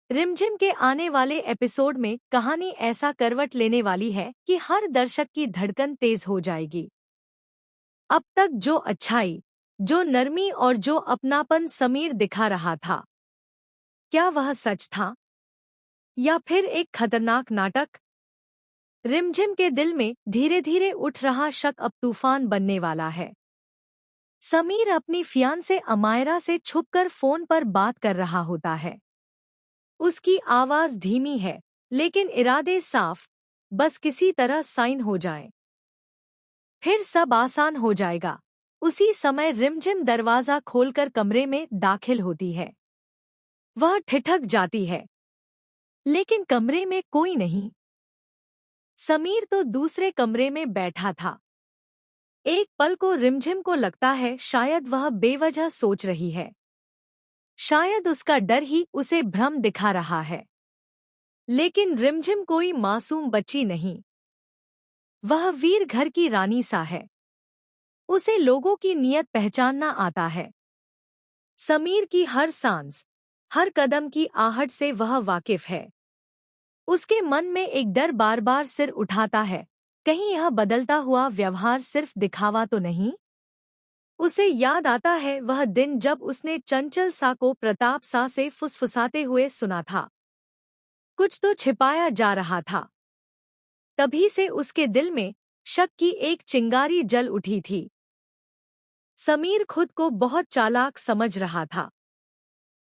रिमझिम के आने वाले एपिसोड में कहानी ऐसा करवट लेने वाली है कि हर दर्शक की धड़कन तेज हो जाएगी। अब तक जो अच्छाई, जो नरमी और जो अपनापन समीर दिखा रहा था, क्या वह सच था या फिर एक खतरनाक नाटक? रिमझिम के दिल में धीरे धीरे उठ रहा शक अब तूफान बनने वाला है। समीर अपनी फियांसे अमायरा से छुपकर फोन पर बात कर रहा होता है। उसकी आवाज धीमी है, लेकिन इरादे साफ, बस किसी तरह साइन हो जाए, फिर सब आसान हो जाएगा। उसी समय रिमझिम दरवाजा खोलकर कमरे में दाखिल होती है। वह ठिठक जाती है, लेकिन कमरे में कोई नहीं। समीर तो दूसरे कमरे में बैठा था। एक पल को रिमझिम को लगता है शायद वह बेवजह सोच रही है, शायद उसका डर ही उसे भ्रम दिखा रहा है। लेकिन रिमझिम कोई मासूम बच्ची नहीं, वह वीर घर की रानी सा है। उसे लोगों की नीयत पहचानना आता है। समीर की हर सांस, हर कदम की आहट से वह वाकिफ है। उसके मन में एक डर बार बार सिर उठाता है, कहीं यह बदलता हुआ व्यवहार सिर्फ दिखावा तो नहीं। उसे याद आता है वह दिन जब उसने चंचल सा को प्रताप सा से फुसफुसाते हुए सुना था। कुछ तो छिपाया जा रहा था। तभी से उसके दिल में शक की एक चिंगारी जल उठी थी। समीर खुद को बहुत चालाक समझ रहा था।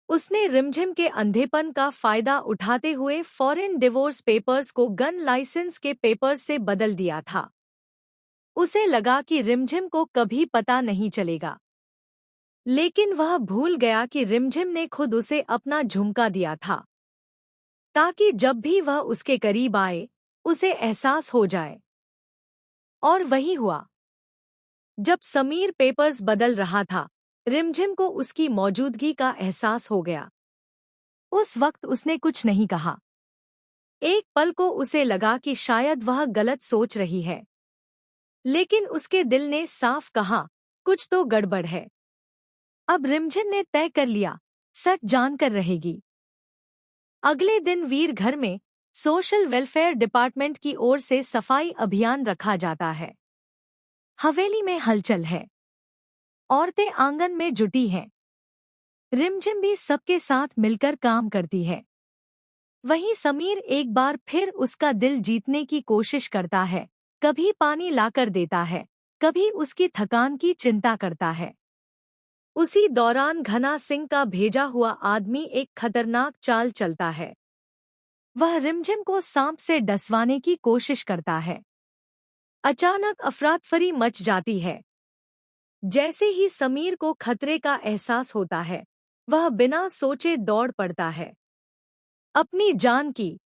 उसने रिमझिम के अंधेपन का फायदा उठाते हुए फॉरेन डिवोर्स पेपर्स को गन लाइसेंस के पेपर्स से बदल दिया था। उसे लगा कि रिमझिम को कभी पता नहीं चलेगा, लेकिन वह भूल गया कि रिमझिम ने खुद उसे अपना झुमका दिया था, ताकि जब भी वह उसके करीब आए उसे एहसास हो जाए। और वही हुआ। जब समीर पेपर्स बदल रहा था, रिमझिम को उसकी मौजूदगी का एहसास हो गया। उस वक्त उसने कुछ नहीं कहा। एक पल को उसे लगा कि शायद वह गलत सोच रही है, लेकिन उसके दिल ने साफ कहा, कुछ तो गड़बड़ है। अब रिमझिम ने तय कर लिया, सच जानकर रहेगी। अगले दिन वीर घर में सोशल वेलफेयर डिपार्टमेंट की ओर से सफाई अभियान रखा जाता है। हवेली में हलचल है, औरतें आंगन में जुटी हैं। रिमझिम भी सबके साथ मिलकर काम करती है। वहीं समीर एक बार फिर उसका दिल जीतने की कोशिश करता है, कभी पानी लाकर देता है, कभी उसकी थकान की चिंता करता है। उसी दौरान घना सिंह का भेजा हुआ आदमी एक खतरनाक चाल चलता है। वह रिमझिम को सांप से डसवाने की कोशिश करता है। अचानक अफरातफरी मच जाती है। जैसे ही समीर को खतरे का एहसास होता है, वह बिना सोचे दौड़ पड़ता है। अपनी जान की,